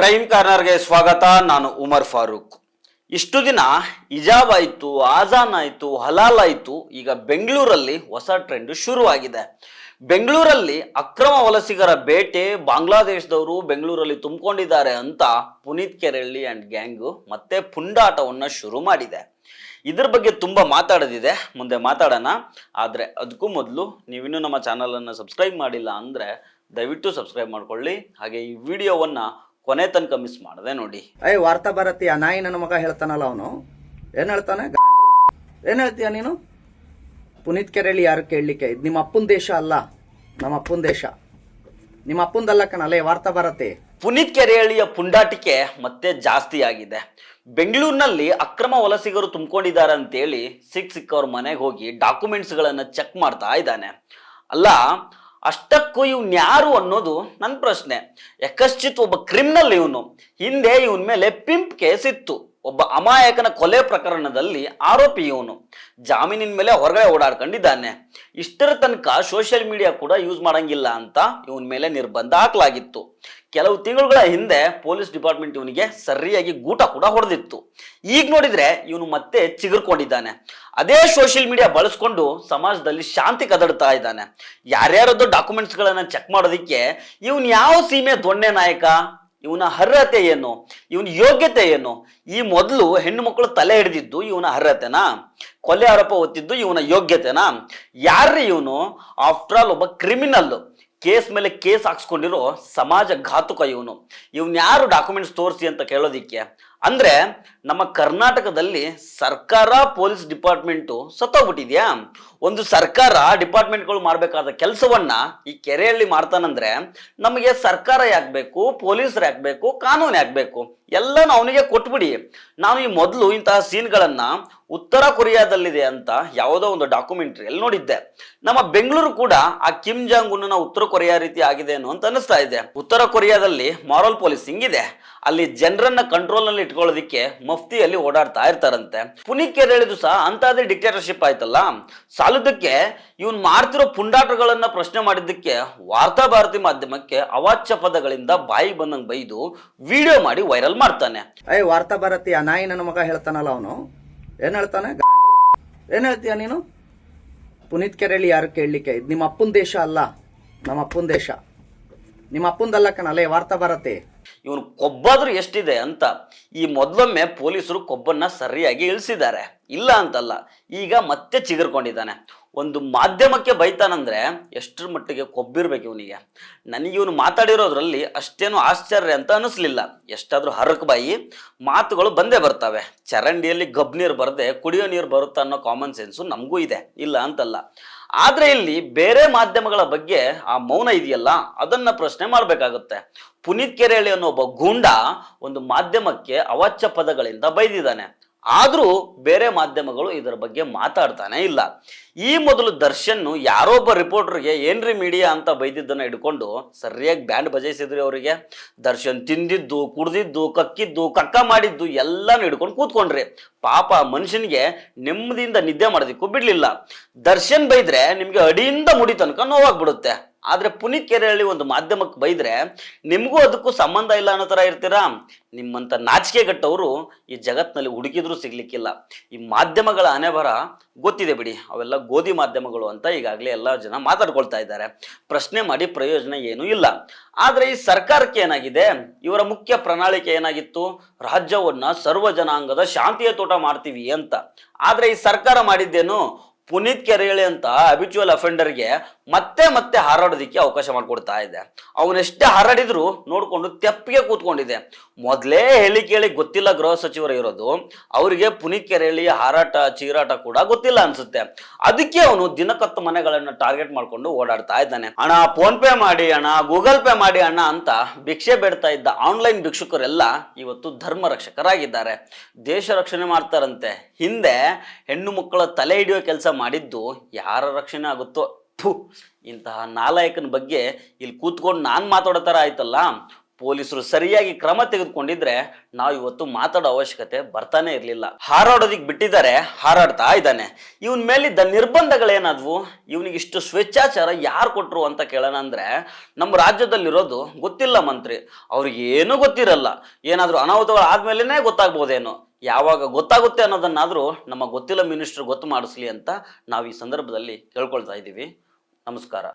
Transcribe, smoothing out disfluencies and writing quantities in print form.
Crime ಕಾರ್ನರ್ಗೆ ಸ್ವಾಗತ. ನಾನು ಉಮರ್ ಫಾರೂಕ್. ಇಷ್ಟು ದಿನ ಹಿಜಾಬ್ ಆಯಿತು, ಆಜಾನ್ ಆಯಿತು, ಹಲಾಲ್ ಆಯಿತು. ಈಗ ಬೆಂಗಳೂರಲ್ಲಿ ಹೊಸ ಟ್ರೆಂಡ್ ಶುರುವಾಗಿದೆ. ಬೆಂಗಳೂರಲ್ಲಿ ಅಕ್ರಮ ವಲಸಿಗರ ಬೇಟೆ, ಬಾಂಗ್ಲಾದೇಶದವರು ಬೆಂಗಳೂರಲ್ಲಿ ತುಂಬಿಕೊಂಡಿದ್ದಾರೆ ಅಂತ ಪುನೀತ್ ಕೆರೆಹಳ್ಳಿ ಅಂಡ್ ಗ್ಯಾಂಗು ಮತ್ತೆ ಪುಂಡಾಟವನ್ನು ಶುರು ಮಾಡಿದೆ. ಇದ್ರ ಬಗ್ಗೆ ತುಂಬ ಮಾತಾಡೋದಿದೆ, ಮುಂದೆ ಮಾತಾಡೋಣ. ಆದರೆ ಅದಕ್ಕೂ ಮೊದಲು ನೀವಿನ್ನೂ ನಮ್ಮ ಚಾನಲನ್ನು ಸಬ್ಸ್ಕ್ರೈಬ್ ಮಾಡಿಲ್ಲ ಅಂದರೆ ದಯವಿಟ್ಟು ಸಬ್ಸ್ಕ್ರೈಬ್ ಮಾಡ್ಕೊಳ್ಳಿ. ಹಾಗೆ ಈ ವಿಡಿಯೋವನ್ನು ಕೊನೆ ತನಕ ಮಿಸ್ ಮಾಡದೆ ನೋಡಿ. ವಾರ್ತಾ ಭಾರತಿ ಆ ನಾಯಿ ನನ್ನ ಮಗ ಹೇಳ್ತಾನಲ್ಲ, ಅವನು ಏನ್ ಹೇಳ್ತಾನೆ? ಏನ್ ಹೇಳ್ತೀಯ ನೀನು? ಪುನೀತ್ ಕೆರೆಹಳ್ಳಿ ಯಾರು ಕೇಳಲಿಕ್ಕೆ? ಇದು ನಿಮ್ಮ ಅಪ್ಪನ ದೇಶ ಅಲ್ಲ, ನಮ್ಮ ಅಪ್ಪನ ದೇಶ. ನಿಮ್ಮ ಅಪ್ಪಂದಲ್ಲ ಕಣಲ್ಲ ವಾರ್ತಾ ಭಾರತಿ. ಪುನೀತ್ ಕೆರೆಹಳ್ಳಿಯ ಪುಂಡಾಟಿಕೆ ಮತ್ತೆ ಜಾಸ್ತಿ ಆಗಿದೆ. ಬೆಂಗಳೂರಿನಲ್ಲಿ ಅಕ್ರಮ ವಲಸಿಗರು ತುಂಬಿಕೊಂಡಿದ್ದಾರೆ ಅಂತೇಳಿ ಸಿಕ್ಕವ್ರ ಮನೆಗೆ ಹೋಗಿ ಡಾಕ್ಯುಮೆಂಟ್ಸ್ಗಳನ್ನು ಚೆಕ್ ಮಾಡ್ತಾ ಇದ್ದಾನೆ. ಅಲ್ಲ, ಅಷ್ಟಕ್ಕೂ ಇವನ್ ಯಾರು ಅನ್ನೋದು ನನ್ನ ಪ್ರಶ್ನೆ. ಯಕಶ್ಚಿತ್ ಒಬ್ಬ ಕ್ರಿಮಿನಲ್ ಇವನು. ಹಿಂದೆ ಇವನ್ ಮೇಲೆ ಪಿಂಪ್ ಕೇಸ್ ಇತ್ತು. ಒಬ್ಬ ಅಮಾಯಕನ ಕೊಲೆ ಪ್ರಕರಣದಲ್ಲಿ ಆರೋಪಿ ಇವನು. ಜಾಮೀನಿನ ಮೇಲೆ ಹೊರಗಡೆ ಓಡಾಡ್ಕೊಂಡಿದ್ದಾನೆ. ಇಷ್ಟರ ತನಕ ಸೋಷಿಯಲ್ ಮೀಡಿಯಾ ಕೂಡ ಯೂಸ್ ಮಾಡಂಗಿಲ್ಲ ಅಂತ ಇವನ್ ಮೇಲೆ ನಿರ್ಬಂಧ ಹಾಕಲಾಗಿತ್ತು. ಕೆಲವು ತಿಂಗಳುಗಳ ಹಿಂದೆ ಪೊಲೀಸ್ ಡಿಪಾರ್ಟ್ಮೆಂಟ್ ಇವನಿಗೆ ಸರಿಯಾಗಿ ಗೂಟ ಕೂಡ ಹೊಡೆದಿತ್ತು. ಈಗ ನೋಡಿದ್ರೆ ಇವನು ಮತ್ತೆ ಚಿಗುರ್ಕೊಂಡಿದ್ದಾನೆ. ಅದೇ ಸೋಷಿಯಲ್ ಮೀಡಿಯಾ ಬಳಸ್ಕೊಂಡು ಸಮಾಜದಲ್ಲಿ ಶಾಂತಿ ಕದಡ್ತಾ ಇದ್ದಾನೆ. ಯಾರ್ಯಾರದ್ದು ಡಾಕ್ಯುಮೆಂಟ್ಸ್ಗಳನ್ನ ಚೆಕ್ ಮಾಡೋದಿಕ್ಕೆ ಇವನ್ ಯಾವ ಸೀಮೆ ದೊಣ್ಣೆ ನಾಯಕ? ಇವನ ಅರ್ಹತೆ ಏನು? ಇವನ ಯೋಗ್ಯತೆ ಏನು? ಈ ಮೊದಲು ಹೆಣ್ಣು ಮಕ್ಕಳು ತಲೆ ಹಿಡಿದಿದ್ದು ಇವನ ಅರ್ಹತೆನಾ? ಕೊಲೆ ಆರೋಪ ಹೊತ್ತಿದ್ದು ಇವನ ಯೋಗ್ಯತೆನಾ? ಯಾರ್ರಿ ಇವನು? ಆಫ್ಟರ್ ಆಲ್ ಒಬ್ಬ ಕ್ರಿಮಿನಲ್. ಕೇಸ್ ಮೇಲೆ ಕೇಸ್ ಹಾಕ್ಸ್ಕೊಂಡಿರೋ ಸಮಾಜ ಘಾತುಕ ಇವನು. ಯಾರು ಡಾಕ್ಯುಮೆಂಟ್ಸ್ ತೋರಿಸಿ ಅಂತ ಕೇಳೋದಿಕ್ಕೆ? ಅಂದ್ರೆ ನಮ್ಮ ಕರ್ನಾಟಕದಲ್ಲಿ ಸರ್ಕಾರ ಪೊಲೀಸ್ ಡಿಪಾರ್ಟ್ಮೆಂಟು ಸತ್ತೋಗ್ಬಿಟ್ಟಿದ್ಯಾ? ಒಂದು ಸರ್ಕಾರ ಡಿಪಾರ್ಟ್ಮೆಂಟ್ಗಳು ಮಾಡಬೇಕಾದ ಕೆಲಸವನ್ನ ಈ ಕೆರೆಹಳ್ಳಿ ಮಾಡ್ತಾನಂದ್ರೆ ನಮಗೆ ಸರ್ಕಾರ ಯಾಕೆ ಬೇಕು? ಪೊಲೀಸರು ಯಾಕೆ ಬೇಕು? ಕಾನೂನು ಯಾಕೆ ಬೇಕು? ಎಲ್ಲನೂ ಅವನಿಗೆ ಕೊಟ್ಬಿಡಿ. ನಾನು ಈ ಮೊದಲು ಇಂತಹ ಸೀನ್ಗಳನ್ನ ಉತ್ತರ ಕೊರಿಯಾದಲ್ಲಿದೆ ಅಂತ ಯಾವುದೋ ಒಂದು ಡಾಕ್ಯುಮೆಂಟ್ರಿಯಲ್ಲಿ ನೋಡಿದ್ದೆ. ನಮ್ಮ ಬೆಂಗಳೂರು ಕೂಡ ಆ ಕಿಮ್ ಜಾಂಗ್ ಉನ್ನ ಉತ್ತರ ಕೊರಿಯಾ ರೀತಿ ಆಗಿದೆ ಅಂತ ಅನಿಸ್ತಾ ಇದೆ. ಉತ್ತರ ಕೊರಿಯಾದಲ್ಲಿ ಮಾರಲ್ ಪೊಲೀಸಿಂಗ್ ಇದೆ. ಅಲ್ಲಿ ಜನರನ್ನ ಕಂಟ್ರೋಲ್ ನಲ್ಲಿ ಇಟ್ಕೊಳ್ಳೋದಿಕ್ಕೆ ಮಫ್ತಿಯಲ್ಲಿ ಓಡಾಡ್ತಾ ಇರ್ತಾರಂತೆ. ಪುನೀತ್ ಕೆರೆಹಳ್ಳಿದು ಸಹ ಅಂತದೇ ಡಿಕ್ಟೇಟರ್ಶಿಪ್ ಆಯ್ತಲ್ಲ. ಸಾಲದಕ್ಕೆ ಇವನ್ ಮಾಡ್ತಿರೋ ಪುಂಡಾಟಗಳನ್ನ ಪ್ರಶ್ನೆ ಮಾಡಿದ್ದಕ್ಕೆ ವಾರ್ತಾ ಭಾರತಿ ಮಾಧ್ಯಮಕ್ಕೆ ಅವಾಚ್ಯ ಪದಗಳಿಂದ ಬಾಯಿ ಬಂದಂಗ್ ಬೈದು ವಿಡಿಯೋ ಮಾಡಿ ವೈರಲ್ ಮಾಡ್ತಾನೆ. ವಾರ್ತಾ ಭಾರತಿ ಆ ನಾಯಿ ನನ್ನ ಮಗ ಹೇಳ್ತಾನಲ್ಲ, ಅವನು ಏನ್ ಹೇಳ್ತಾನೆ? ಏನ್ ಹೇಳ್ತೀಯ ನೀನು? ಪುನೀತ್ ಕೆರೆಹಳ್ಳಿ ಯಾರು ಕೇಳಲಿಕ್ಕೆ? ಇದು ನಿಮ್ಮ ಅಪ್ಪನ ದೇಶ ಅಲ್ಲ, ನಮ್ಮ ಅಪ್ಪನ ದೇಶ. ನಿಮ್ಮ ಅಪ್ಪಂದಲ್ಲ ಕಣಲ್ಲ ವಾರ್ತಾ ಭಾರತಿ. ಇವನು ಕೊಬ್ಬಾದ್ರೂ ಎಷ್ಟಿದೆ ಅಂತ ಈ ಮೊದಲೊಮ್ಮೆ ಪೊಲೀಸರು ಕೊಬ್ಬನ್ನ ಸರಿಯಾಗಿ ಇಳಿಸಿದ್ದಾರೆ, ಇಲ್ಲ ಅಂತಲ್ಲ. ಈಗ ಮತ್ತೆ ಚಿಗುರ್ಕೊಂಡಿದ್ದಾನೆ. ಒಂದು ಮಾಧ್ಯಮಕ್ಕೆ ಬೈತಾನಂದ್ರೆ ಎಷ್ಟರ ಮಟ್ಟಿಗೆ ಕೊಬ್ಬಿರ್ಬೇಕು ಇವನಿಗೆ. ನನಗೆ ಇವನು ಮಾತಾಡಿರೋದ್ರಲ್ಲಿ ಅಷ್ಟೇನು ಆಶ್ಚರ್ಯ ಅಂತ ಅನಿಸ್ಲಿಲ್ಲ. ಎಷ್ಟಾದ್ರೂ ಹರಕ್ ಬಾಯಿ ಮಾತುಗಳು ಬಂದೇ ಬರ್ತವೆ. ಚರಂಡಿಯಲ್ಲಿ ಗಬ್ ನೀರು ಬರದೆ ಕುಡಿಯೋ ನೀರು ಬರುತ್ತಾ ಅನ್ನೋ ಕಾಮನ್ ಸೆನ್ಸು ನಮಗೂ ಇದೆ, ಇಲ್ಲ ಅಂತಲ್ಲ. ಆದ್ರೆ ಇಲ್ಲಿ ಬೇರೆ ಮಾಧ್ಯಮಗಳ ಬಗ್ಗೆ ಆ ಮೌನ ಇದೆಯಲ್ಲ, ಅದನ್ನ ಪ್ರಶ್ನೆ ಮಾಡ್ಬೇಕಾಗುತ್ತೆ. ಪುನೀತ್ ಕೆರೆಹಳ್ಳಿ ಅನ್ನೋ ಒಬ್ಬ ಗೂಂಡ ಒಂದು ಮಾಧ್ಯಮಕ್ಕೆ ಅವಾಚ್ಯ ಪದಗಳಿಂದ ಬೈದಿದ್ದಾನೆ. ಆದ್ರೂ ಬೇರೆ ಮಾಧ್ಯಮಗಳು ಇದರ ಬಗ್ಗೆ ಮಾತಾಡ್ತಾನೆ ಇಲ್ಲ. ಈ ಮೊದಲು ದರ್ಶನ್ ಯಾರೋ ಒಬ್ಬ ರಿಪೋರ್ಟರ್ಗೆ ಏನ್ರಿ ಮೀಡಿಯಾ ಅಂತ ಬೈದಿದ್ದನ್ನ ಹಿಡ್ಕೊಂಡು ಸರಿಯಾಗಿ ಬ್ಯಾಂಡ್ ಬಜಾಯಿಸಿದ್ರಿ ಅವರಿಗೆ. ದರ್ಶನ್ ತಿಂದಿದ್ದು, ಕುಡ್ದಿದ್ದು, ಕಕ್ಕಿದ್ದು, ಕಕ್ಕ ಮಾಡಿದ್ದು ಎಲ್ಲಾನು ಹಿಡ್ಕೊಂಡು ಕೂತ್ಕೊಂಡ್ರಿ. ಪಾಪ ಮನುಷ್ಯನಿಗೆ ನೆಮ್ಮದಿಯಿಂದ ನಿದ್ದೆ ಮಾಡೋದಿಕ್ಕೂ ಬಿಡ್ಲಿಲ್ಲ. ದರ್ಶನ್ ಬೈದ್ರೆ ನಿಮ್ಗೆ ಅಡಿಯಿಂದ ಮುಡಿ ತನಕ ನೋವಾಗ್ಬಿಡುತ್ತೆ. ಆದ್ರೆ ಪುನೀತ್ ಕೆರೆಹಳ್ಳಿ ಒಂದು ಮಾಧ್ಯಮಕ್ಕೆ ಬೈದ್ರೆ ನಿಮಗೂ ಅದಕ್ಕೂ ಸಂಬಂಧ ಇಲ್ಲ ಅನ್ನೋ ತರ ಇರ್ತೀರಾ? ನಿಮ್ಮಂತ ನಾಚಿಕೆಗಟ್ಟವರು ಈ ಜಗತ್ನಲ್ಲಿ ಹುಡುಕಿದ್ರು ಸಿಗ್ಲಿಕ್ಕಿಲ್ಲ. ಈ ಮಾಧ್ಯಮಗಳ ಹಣೆಬರ ಗೊತ್ತಿದೆ ಬಿಡಿ, ಅವೆಲ್ಲ ಗೋಧಿ ಮಾಧ್ಯಮಗಳು ಅಂತ ಈಗಾಗಲೇ ಎಲ್ಲ ಜನ ಮಾತಾಡ್ಕೊಳ್ತಾ ಇದ್ದಾರೆ. ಪ್ರಶ್ನೆ ಮಾಡಿ ಪ್ರಯೋಜನ ಏನೂ ಇಲ್ಲ. ಆದ್ರೆ ಈ ಸರ್ಕಾರಕ್ಕೆ ಏನಾಗಿದೆ? ಇವರ ಮುಖ್ಯ ಪ್ರಣಾಳಿಕೆ ಏನಾಗಿತ್ತು? ರಾಜ್ಯವನ್ನ ಸರ್ವ ಜನಾಂಗದ ಶಾಂತಿಯ ತೋಟ ಮಾಡ್ತೀವಿ ಅಂತ. ಆದ್ರೆ ಈ ಸರ್ಕಾರ ಮಾಡಿದ್ದೇನು? ಪುನೀತ್ ಕೆರೆಹಳ್ಳಿ ಅಂತ ಹ್ಯಾಬಿಚುವಲ್ ಅಫೆಂಡರ್ಗೆ ಮತ್ತೆ ಮತ್ತೆ ಹಾರಾಡೋದಿಕ್ಕೆ ಅವಕಾಶ ಮಾಡಿಕೊಡ್ತಾ ಇದೆ. ಅವನೆಷ್ಟೇ ಹಾರಾಡಿದ್ರು ನೋಡ್ಕೊಂಡು ತೆಪ್ಪಿಗೆ ಕೂತ್ಕೊಂಡಿದೆ. ಮೊದಲೇ ಹೇಳಿ ಕೇಳಿ ಗೊತ್ತಿಲ್ಲ ಗೃಹ ಸಚಿವರು ಇರೋದು, ಅವರಿಗೆ ಪುನೀತ್ ಕೆರೆಹಳ್ಳಿಯ ಹಾರಾಟ ಚೀರಾಟ ಕೂಡ ಗೊತ್ತಿಲ್ಲ ಅನ್ಸುತ್ತೆ. ಅದಕ್ಕೆ ಅವನು ದಿನಕತ್ತು ಮನೆಗಳನ್ನ ಟಾರ್ಗೆಟ್ ಮಾಡ್ಕೊಂಡು ಓಡಾಡ್ತಾ ಇದ್ದಾನೆ. ಅಣ್ಣ ಫೋನ್ ಪೇ ಮಾಡಿ ಅಣ್ಣ, ಗೂಗಲ್ ಪೇ ಮಾಡಿ ಅಣ್ಣ ಅಂತ ಭಿಕ್ಷೆ ಬೇಡ್ತಾ ಇದ್ದ ಆನ್ಲೈನ್ ಭಿಕ್ಷುಕರೆಲ್ಲ ಇವತ್ತು ಧರ್ಮ ರಕ್ಷಕರಾಗಿದ್ದಾರೆ. ದೇಶ ರಕ್ಷಣೆ ಮಾಡ್ತಾರಂತೆ. ಹಿಂದೆ ಹೆಣ್ಣು ಮಕ್ಕಳ ತಲೆ ಹಿಡಿಯೋ ಕೆಲಸ ಮಾಡಿದ್ದು ಯಾರ ರಕ್ಷಣೆ ಆಗುತ್ತೋ? ಇಂತಹ ನಾಲಾಯಕನ ಬಗ್ಗೆ ಇಲ್ಲಿ ಕೂತ್ಕೊಂಡು ನಾನು ಮಾತಾಡೋ ಥರ ಆಯ್ತಲ್ಲ. ಪೊಲೀಸರು ಸರಿಯಾಗಿ ಕ್ರಮ ತೆಗೆದುಕೊಂಡಿದ್ರೆ ನಾವು ಇವತ್ತು ಮಾತಾಡೋ ಅವಶ್ಯಕತೆ ಬರ್ತಾನೆ ಇರಲಿಲ್ಲ. ಹಾರಾಡೋದಿಕ್ ಬಿಟ್ಟಿದ್ದಾರೆ, ಹಾರಾಡ್ತಾ ಇದ್ದಾನೆ. ಇವನ್ ಮೇಲಿದ್ದ ನಿರ್ಬಂಧಗಳೇನಾದ್ವು, ಇವನಿಗೆ ಇಷ್ಟು ಸ್ವೇಚ್ಛಾಚಾರ ಯಾರು ಕೊಟ್ರು ಅಂತ ಕೇಳೋಣ ಅಂದ್ರೆ ನಮ್ಮ ರಾಜ್ಯದಲ್ಲಿರೋದು ಗೊತ್ತಿಲ್ಲ ಮಂತ್ರಿ, ಅವ್ರಿಗೆ ಏನೂ ಗೊತ್ತಿರಲ್ಲ. ಏನಾದ್ರೂ ಅನಾಹುತಗಳು ಆದ್ಮೇಲೆನೇ ಗೊತ್ತಾಗ್ಬೋದೇನೋ. ಯಾವಾಗ ಗೊತ್ತಾಗುತ್ತೆ ಅನ್ನೋದನ್ನಾದ್ರೂ ನಮ್ಮ ಗೊತ್ತಿಲ್ಲ ಮಿನಿಸ್ಟರ್ ಗೊತ್ತು ಮಾಡಿಸ್ಲಿ ಅಂತ ನಾವು ಈ ಸಂದರ್ಭದಲ್ಲಿ ಕೇಳ್ಕೊಳ್ತಾ ಇದ್ದೀವಿ. ನಮಸ್ಕಾರ.